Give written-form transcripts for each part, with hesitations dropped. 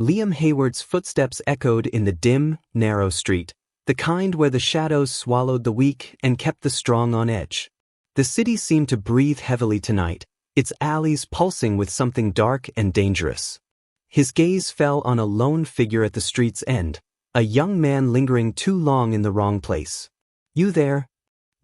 Liam Hayward's footsteps echoed in the dim, narrow street, the kind where the shadows swallowed the weak and kept the strong on edge. The city seemed to breathe heavily tonight, its alleys pulsing with something dark and dangerous. His gaze fell on a lone figure at the street's end, a young man lingering too long in the wrong place. "You there?"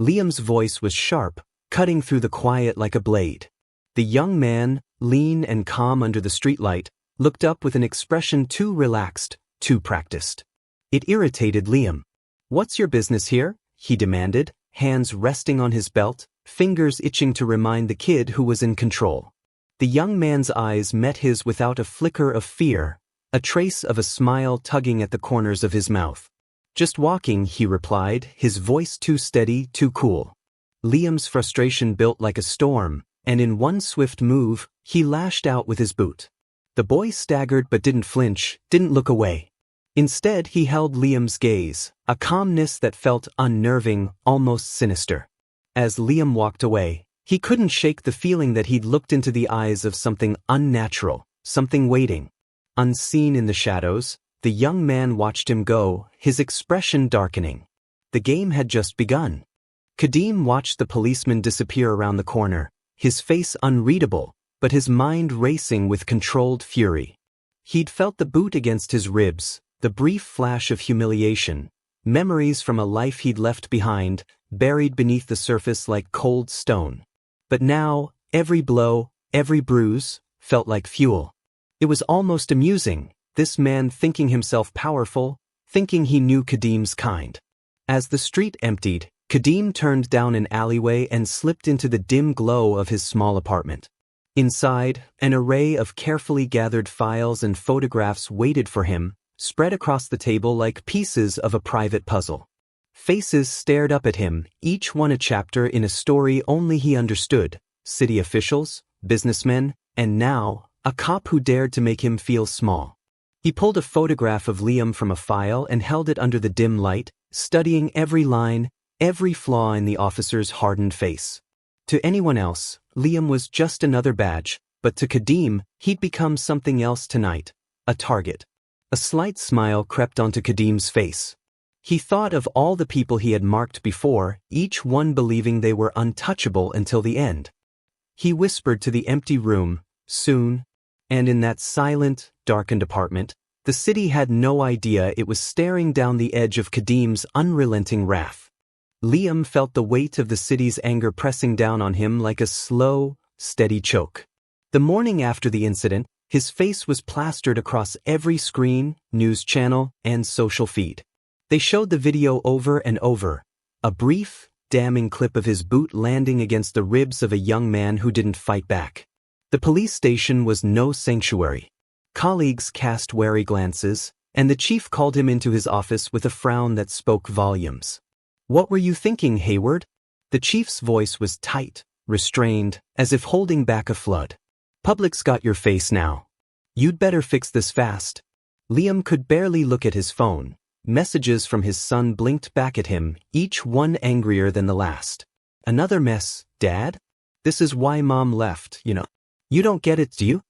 Liam's voice was sharp, cutting through the quiet like a blade. The young man, lean and calm under the streetlight, looked up with an expression too relaxed, too practiced. It irritated Liam. "What's your business here?" he demanded, hands resting on his belt, fingers itching to remind the kid who was in control. The young man's eyes met his without a flicker of fear, a trace of a smile tugging at the corners of his mouth. "Just walking," he replied, his voice too steady, too cool. Liam's frustration built like a storm, and in one swift move, he lashed out with his boot. The boy staggered but didn't flinch, didn't look away. Instead, he held Liam's gaze, a calmness that felt unnerving, almost sinister. As Liam walked away, he couldn't shake the feeling that he'd looked into the eyes of something unnatural, something waiting. Unseen in the shadows, the young man watched him go, his expression darkening. The game had just begun. Kadeem watched the policeman disappear around the corner, his face unreadable, but his mind racing with controlled fury. He'd felt the boot against his ribs, the brief flash of humiliation, memories from a life he'd left behind, buried beneath the surface like cold stone. But now, every blow, every bruise, felt like fuel. It was almost amusing, this man thinking himself powerful, thinking he knew Kadeem's kind. As the street emptied, Kadeem turned down an alleyway and slipped into the dim glow of his small apartment. Inside, an array of carefully gathered files and photographs waited for him, spread across the table like pieces of a private puzzle. Faces stared up at him, each one a chapter in a story only he understood: city officials, businessmen, and now, a cop who dared to make him feel small. He pulled a photograph of Liam from a file and held it under the dim light, studying every line, every flaw in the officer's hardened face. To anyone else, Liam was just another badge, but to Kadeem, he'd become something else tonight: a target. A slight smile crept onto Kadeem's face. He thought of all the people he had marked before, each one believing they were untouchable until the end. He whispered to the empty room, "Soon." And in that silent, darkened apartment, the city had no idea it was staring down the edge of Kadeem's unrelenting wrath. Liam felt the weight of the city's anger pressing down on him like a slow, steady choke. The morning after the incident, his face was plastered across every screen, news channel, and social feed. They showed the video over and over, a brief, damning clip of his boot landing against the ribs of a young man who didn't fight back. The police station was no sanctuary. Colleagues cast wary glances, and the chief called him into his office with a frown that spoke volumes. "What were you thinking, Hayward?" The chief's voice was tight, restrained, as if holding back a flood. "Public's got your face now. You'd better fix this fast." Liam could barely look at his phone. Messages from his son blinked back at him, each one angrier than the last. "Another mess, Dad? This is why Mom left, you know. You don't get it, do you?"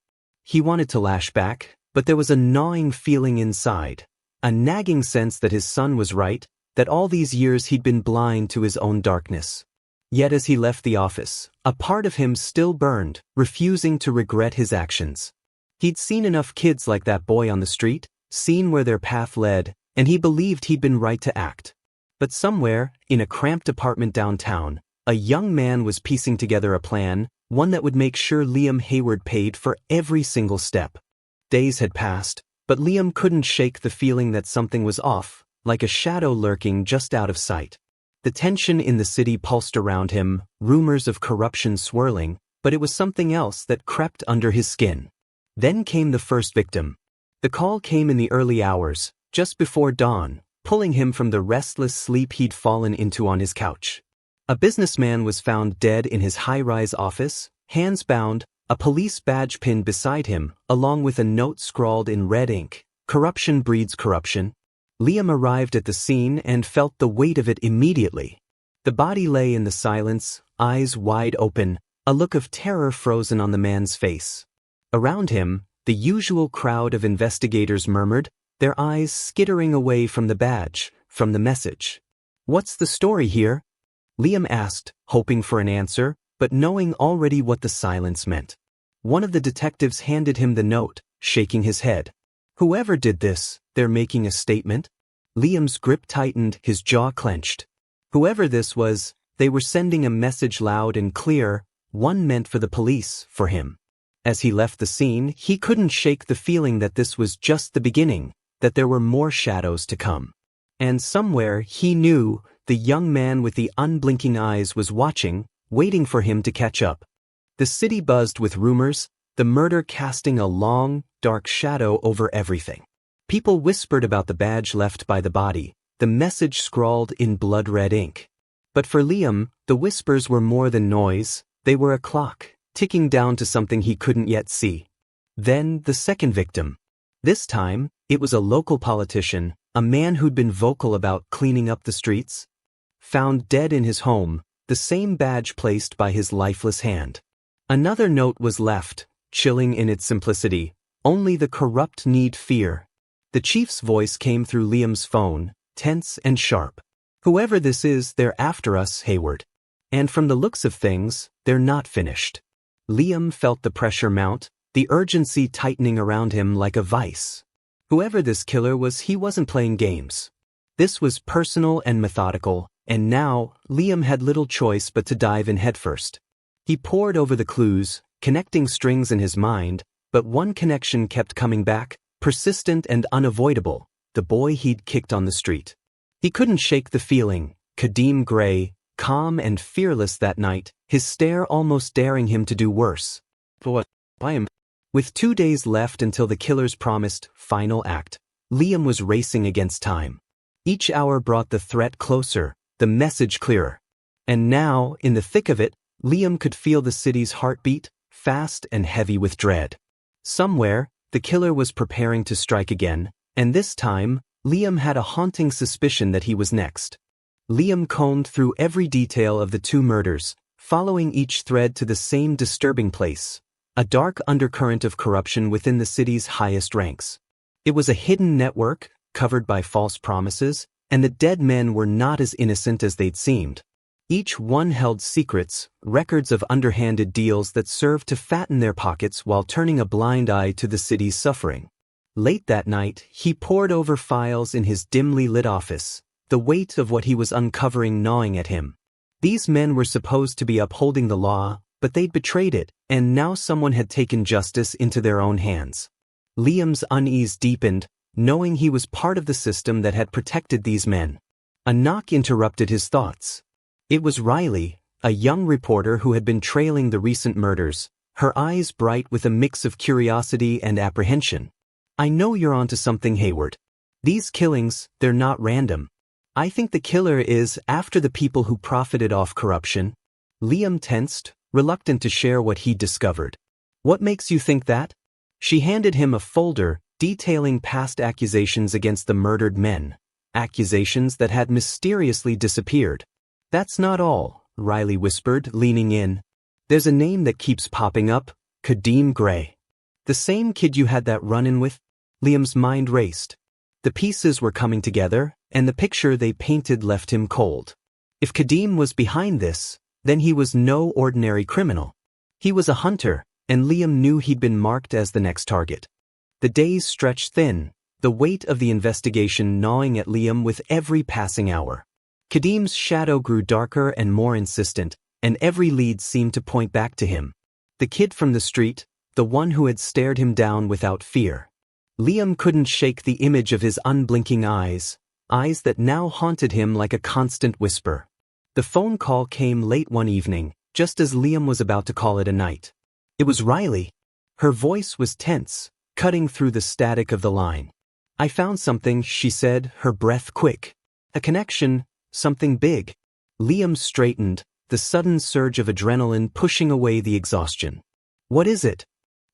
He wanted to lash back, but there was a gnawing feeling inside, a nagging sense that his son was right, that all these years he'd been blind to his own darkness. Yet as he left the office, a part of him still burned, refusing to regret his actions. He'd seen enough kids like that boy on the street, seen where their path led, and he believed he'd been right to act. But somewhere, in a cramped apartment downtown, a young man was piecing together a plan, one that would make sure Liam Hayward paid for every single step. Days had passed, but Liam couldn't shake the feeling that something was off, like a shadow lurking just out of sight. The tension in the city pulsed around him, rumors of corruption swirling, but it was something else that crept under his skin. Then came the first victim. The call came in the early hours, just before dawn, pulling him from the restless sleep he'd fallen into on his couch. A businessman was found dead in his high-rise office, hands bound, a police badge pinned beside him, along with a note scrawled in red ink: "Corruption breeds corruption." Liam arrived at the scene and felt the weight of it immediately. The body lay in the silence, eyes wide open, a look of terror frozen on the man's face. Around him, The usual crowd of investigators murmured, their eyes skittering away from the badge, from the message. "What's the story here?" Liam asked, hoping for an answer, but knowing already what the silence meant. One of the detectives handed him the note, shaking his head. "Whoever did this, they're making a statement?" Liam's grip tightened, his jaw clenched. Whoever this was, they were sending a message loud and clear, one meant for the police, for him. As he left the scene, he couldn't shake the feeling that this was just the beginning, that there were more shadows to come. And somewhere, he knew, the young man with the unblinking eyes was watching, waiting for him to catch up. The city buzzed with rumors, the murder casting a long, dark shadow over everything. People whispered about the badge left by the body, the message scrawled in blood-red ink. But for Liam, the whispers were more than noise, they were a clock, ticking down to something he couldn't yet see. Then, the second victim. This time, it was a local politician, a man who'd been vocal about cleaning up the streets. Found dead in his home, the same badge placed by his lifeless hand. Another note was left, chilling in its simplicity, "Only the corrupt need fear." The chief's voice came through Liam's phone, tense and sharp. "Whoever this is, they're after us, Hayward. And from the looks of things, they're not finished." Liam felt the pressure mount, the urgency tightening around him like a vice. Whoever this killer was, he wasn't playing games. This was personal and methodical, and now, Liam had little choice but to dive in headfirst. He pored over the clues, connecting strings in his mind, but one connection kept coming back, persistent and unavoidable, the boy he'd kicked on the street. He couldn't shake the feeling, Kadeem Gray, calm and fearless that night, his stare almost daring him to do worse. "What? I am." With 2 days left until the killer's promised final act, Liam was racing against time. Each hour brought the threat closer, the message clearer. And now, in the thick of it, Liam could feel the city's heartbeat, fast and heavy with dread. Somewhere, the killer was preparing to strike again, and this time, Liam had a haunting suspicion that he was next. Liam combed through every detail of the two murders, following each thread to the same disturbing place, a dark undercurrent of corruption within the city's highest ranks. It was a hidden network, covered by false promises, and the dead men were not as innocent as they'd seemed. Each one held secrets, records of underhanded deals that served to fatten their pockets while turning a blind eye to the city's suffering. Late that night, he pored over files in his dimly lit office, the weight of what he was uncovering gnawing at him. These men were supposed to be upholding the law, but they'd betrayed it, and now someone had taken justice into their own hands. Liam's unease deepened, knowing he was part of the system that had protected these men. A knock interrupted his thoughts. It was Riley, a young reporter who had been trailing the recent murders, her eyes bright with a mix of curiosity and apprehension. "I know you're onto something, Hayward. These killings, they're not random. I think the killer is after the people who profited off corruption." Liam tensed, reluctant to share what he'd discovered. "What makes you think that?" She handed him a folder detailing past accusations against the murdered men, accusations that had mysteriously disappeared. "That's not all," Riley whispered, leaning in. "There's a name that keeps popping up, Kadeem Gray. The same kid you had that run-in with?" Liam's mind raced. The pieces were coming together, and the picture they painted left him cold. If Kadeem was behind this, then he was no ordinary criminal. He was a hunter, and Liam knew he'd been marked as the next target. The days stretched thin, the weight of the investigation gnawing at Liam with every passing hour. Kadeem's shadow grew darker and more insistent, and every lead seemed to point back to him. The kid from the street, the one who had stared him down without fear. Liam couldn't shake the image of his unblinking eyes, eyes that now haunted him like a constant whisper. The phone call came late one evening, just as Liam was about to call it a night. It was Riley. Her voice was tense, cutting through the static of the line. "I found something," she said, her breath quick. "A connection, something big." Liam straightened, the sudden surge of adrenaline pushing away the exhaustion. "What is it?"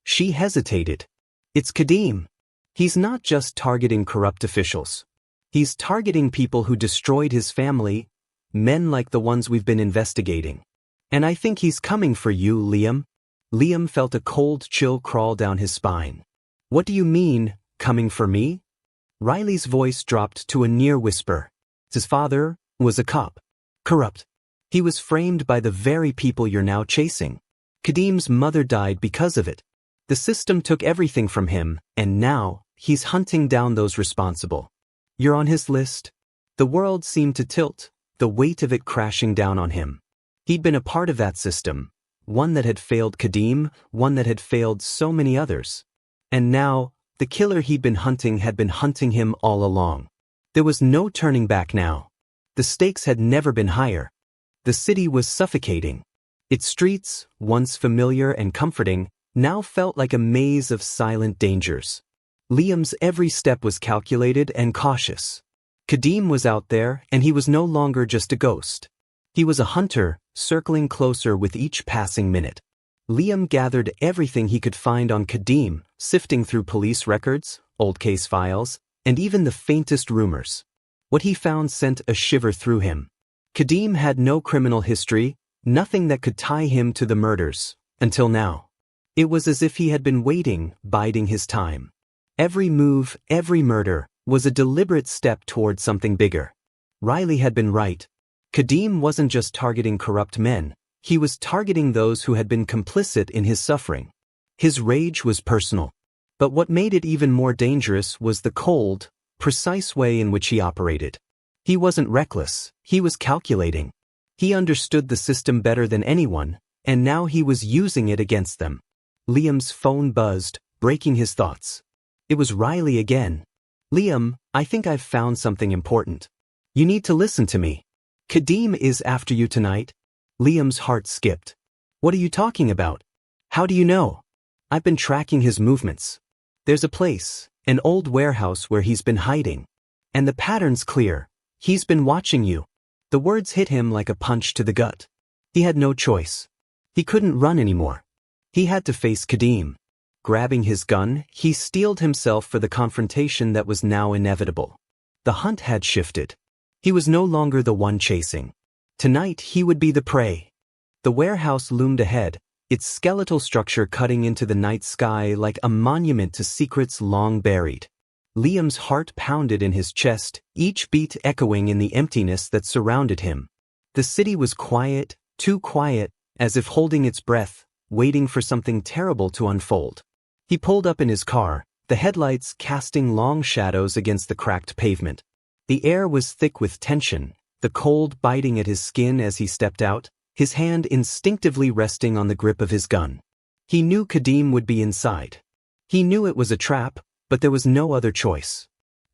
She hesitated. "It's Kadeem. He's not just targeting corrupt officials. He's targeting people who destroyed his family, men like the ones we've been investigating. And I think he's coming for you, Liam." Liam felt a cold chill crawl down his spine. What do you mean, coming for me? Riley's voice dropped to a near whisper. His father was a cop. Corrupt. He was framed by the very people you're now chasing. Kadim's mother died because of it. The system took everything from him, and now, he's hunting down those responsible. You're on his list? The world seemed to tilt, the weight of it crashing down on him. He'd been a part of that system, one that had failed Kadim, one that had failed so many others. And now, the killer he'd been hunting had been hunting him all along. There was no turning back now. The stakes had never been higher. The city was suffocating. Its streets, once familiar and comforting, now felt like a maze of silent dangers. Liam's every step was calculated and cautious. Kadim was out there, and he was no longer just a ghost. He was a hunter, circling closer with each passing minute. Liam gathered everything he could find on Kadim, sifting through police records, old case files, and even the faintest rumors. What he found sent a shiver through him. Kadim had no criminal history, nothing that could tie him to the murders, until now. It was as if he had been waiting, biding his time. Every move, every murder, was a deliberate step toward something bigger. Riley had been right. Kadim wasn't just targeting corrupt men, he was targeting those who had been complicit in his suffering. His rage was personal. But what made it even more dangerous was the cold, precise way in which he operated. He wasn't reckless, he was calculating. He understood the system better than anyone, and now he was using it against them. Liam's phone buzzed, breaking his thoughts. It was Riley again. Liam, I think I've found something important. You need to listen to me. Kadim is after you tonight. Liam's heart skipped. What are you talking about? How do you know? I've been tracking his movements. There's a place, an old warehouse where he's been hiding. And the pattern's clear. He's been watching you. The words hit him like a punch to the gut. He had no choice. He couldn't run anymore. He had to face Kadim. Grabbing his gun, he steeled himself for the confrontation that was now inevitable. The hunt had shifted. He was no longer the one chasing. Tonight he would be the prey. The warehouse loomed ahead, its skeletal structure cutting into the night sky like a monument to secrets long buried. Liam's heart pounded in his chest, each beat echoing in the emptiness that surrounded him. The city was quiet, too quiet, as if holding its breath, waiting for something terrible to unfold. He pulled up in his car, the headlights casting long shadows against the cracked pavement. The air was thick with tension, the cold biting at his skin as he stepped out, his hand instinctively resting on the grip of his gun. He knew Kadim would be inside. He knew it was a trap, but there was no other choice.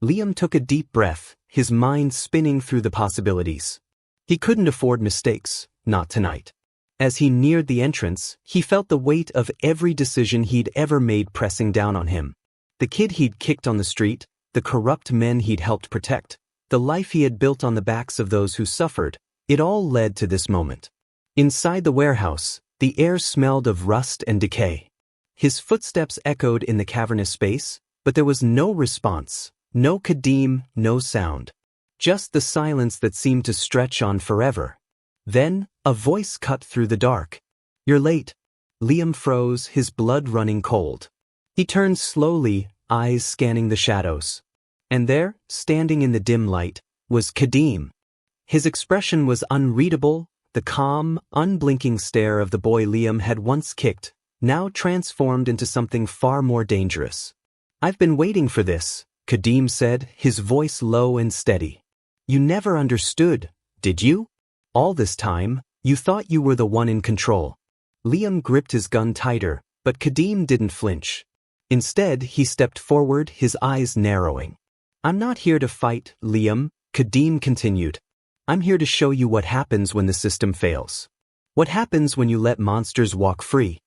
Liam took a deep breath, his mind spinning through the possibilities. He couldn't afford mistakes, not tonight. As he neared the entrance, he felt the weight of every decision he'd ever made pressing down on him. The kid he'd kicked on the street, the corrupt men he'd helped protect, the life he had built on the backs of those who suffered, it all led to this moment. Inside the warehouse, the air smelled of rust and decay. His footsteps echoed in the cavernous space, but there was no response, no Kadim, no sound. Just the silence that seemed to stretch on forever. Then, a voice cut through the dark. You're late. Liam froze, his blood running cold. He turned slowly, eyes scanning the shadows. And there, standing in the dim light, was Kadim. His expression was unreadable, the calm, unblinking stare of the boy Liam had once kicked, now transformed into something far more dangerous. I've been waiting for this, Kadim said, his voice low and steady. You never understood, did you? All this time, you thought you were the one in control. Liam gripped his gun tighter, but Kadim didn't flinch. Instead, he stepped forward, his eyes narrowing. I'm not here to fight, Liam, Kadim continued. I'm here to show you what happens when the system fails. What happens when you let monsters walk free.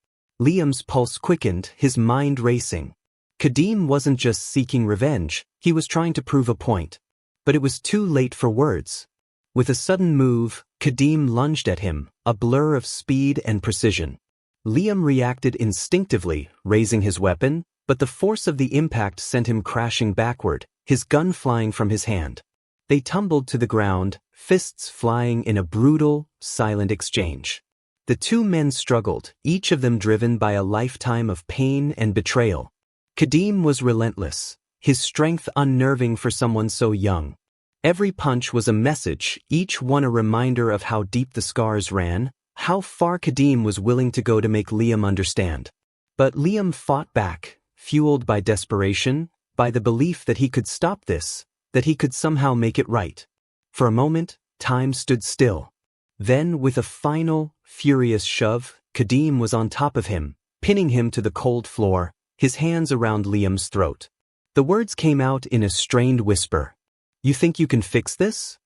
Liam's pulse quickened, his mind racing. Kadim wasn't just seeking revenge, he was trying to prove a point. But it was too late for words. With a sudden move, Kadim lunged at him, a blur of speed and precision. Liam reacted instinctively, raising his weapon, but the force of the impact sent him crashing backward, his gun flying from his hand. They tumbled to the ground, fists flying in a brutal, silent exchange. The two men struggled, each of them driven by a lifetime of pain and betrayal. Kadim was relentless, his strength unnerving for someone so young. Every punch was a message, each one a reminder of how deep the scars ran, how far Kadim was willing to go to make Liam understand. But Liam fought back, fueled by desperation, by the belief that he could stop this, that he could somehow make it right. For a moment, time stood still. Then, with a final, furious shove, Kadim was on top of him, pinning him to the cold floor, his hands around Liam's throat. The words came out in a strained whisper. "You think you can fix this?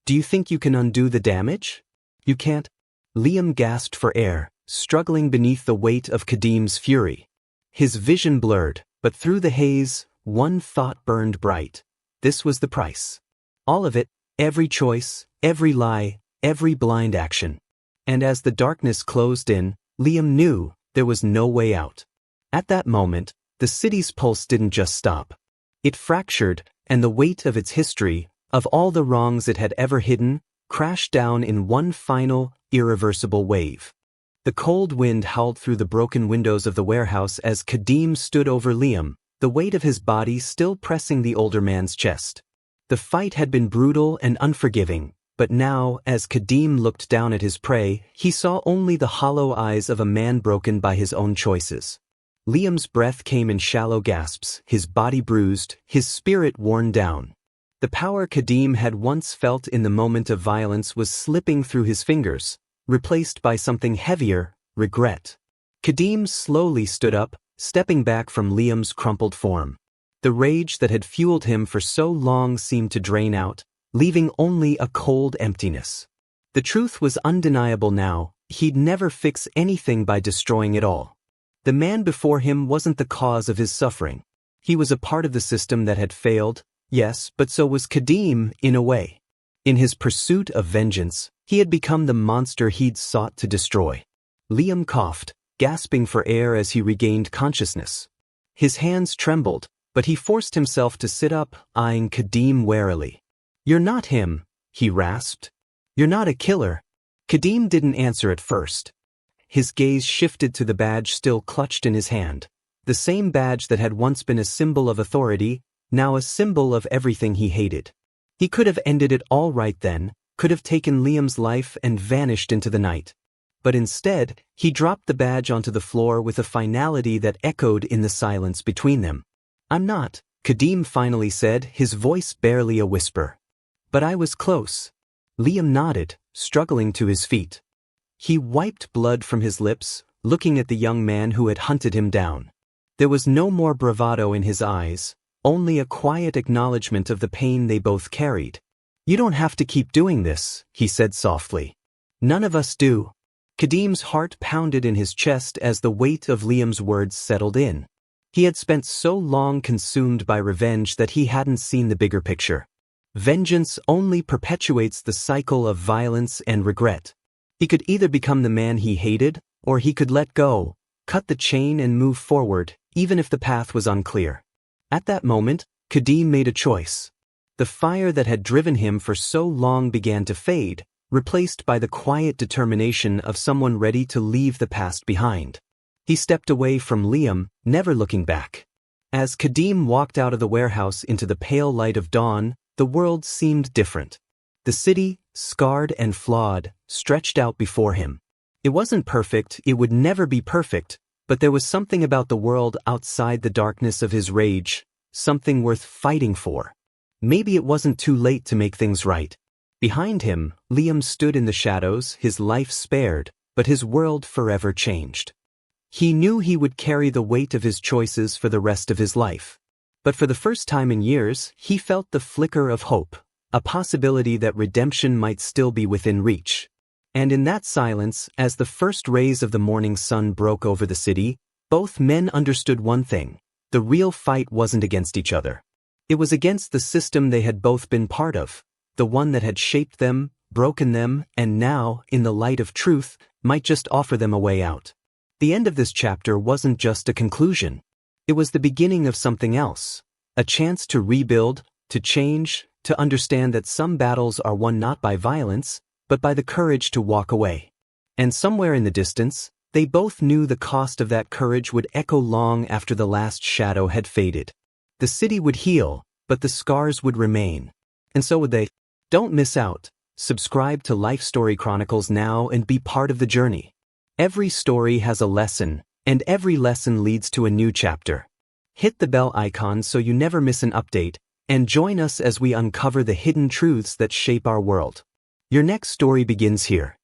Do you think you can undo the damage? You can't." Liam gasped for air, struggling beneath the weight of Kadim's fury. His vision blurred, but through the haze, one thought burned bright. This was the price. All of it, every choice, every lie, every blind action. And as the darkness closed in, Liam knew there was no way out. At that moment, the city's pulse didn't just stop. It fractured, and the weight of its history, of all the wrongs it had ever hidden, crashed down in one final, irreversible wave. The cold wind howled through the broken windows of the warehouse as Kadim stood over Liam, the weight of his body still pressing the older man's chest. The fight had been brutal and unforgiving, but now, as Kadim looked down at his prey, he saw only the hollow eyes of a man broken by his own choices. Liam's breath came in shallow gasps, his body bruised, his spirit worn down. The power Kadim had once felt in the moment of violence was slipping through his fingers, replaced by something heavier, regret. Kadim slowly stood up, stepping back from Liam's crumpled form. The rage that had fueled him for so long seemed to drain out, leaving only a cold emptiness. The truth was undeniable now, he'd never fix anything by destroying it all. The man before him wasn't the cause of his suffering. He was a part of the system that had failed, yes, but so was Kadim, in a way. In his pursuit of vengeance, he had become the monster he'd sought to destroy. Liam coughed, gasping for air as he regained consciousness. His hands trembled, but he forced himself to sit up, eyeing Kadim warily. "You're not him," he rasped. "You're not a killer." Kadim didn't answer at first. His gaze shifted to the badge still clutched in his hand, the same badge that had once been a symbol of authority, now a symbol of everything he hated. He could have ended it all right then, could have taken Liam's life and vanished into the night. But instead, he dropped the badge onto the floor with a finality that echoed in the silence between them. "I'm not," Kadim finally said, his voice barely a whisper. "But I was close." Liam nodded, struggling to his feet. He wiped blood from his lips, looking at the young man who had hunted him down. There was no more bravado in his eyes, only a quiet acknowledgement of the pain they both carried. "You don't have to keep doing this," he said softly. "None of us do." Kadim's heart pounded in his chest as the weight of Liam's words settled in. He had spent so long consumed by revenge that he hadn't seen the bigger picture. Vengeance only perpetuates the cycle of violence and regret. He could either become the man he hated, or he could let go, cut the chain and move forward, even if the path was unclear. At that moment, Kadim made a choice. The fire that had driven him for so long began to fade, replaced by the quiet determination of someone ready to leave the past behind. He stepped away from Liam, never looking back. As Kadim walked out of the warehouse into the pale light of dawn, the world seemed different. The city, scarred and flawed, stretched out before him. It wasn't perfect, it would never be perfect, but there was something about the world outside the darkness of his rage, something worth fighting for. Maybe it wasn't too late to make things right. Behind him, Liam stood in the shadows, his life spared, but his world forever changed. He knew he would carry the weight of his choices for the rest of his life. But for the first time in years, he felt the flicker of hope, a possibility that redemption might still be within reach. And in that silence, as the first rays of the morning sun broke over the city, both men understood one thing: the real fight wasn't against each other. It was against the system they had both been part of, the one that had shaped them, broken them, and now, in the light of truth, might just offer them a way out. The end of this chapter wasn't just a conclusion. It was the beginning of something else, a chance to rebuild, to change, to understand that some battles are won not by violence, but by the courage to walk away. And somewhere in the distance, They both knew the cost of that courage would echo long after the last shadow had faded. The city would heal, but the scars would remain. And so would they. Don't miss out. Subscribe to Life Story Chronicles now and be part of the journey. Every story has a lesson, and every lesson leads to a new chapter. Hit the bell icon so you never miss an update, and join us as we uncover the hidden truths that shape our world. Your next story begins here.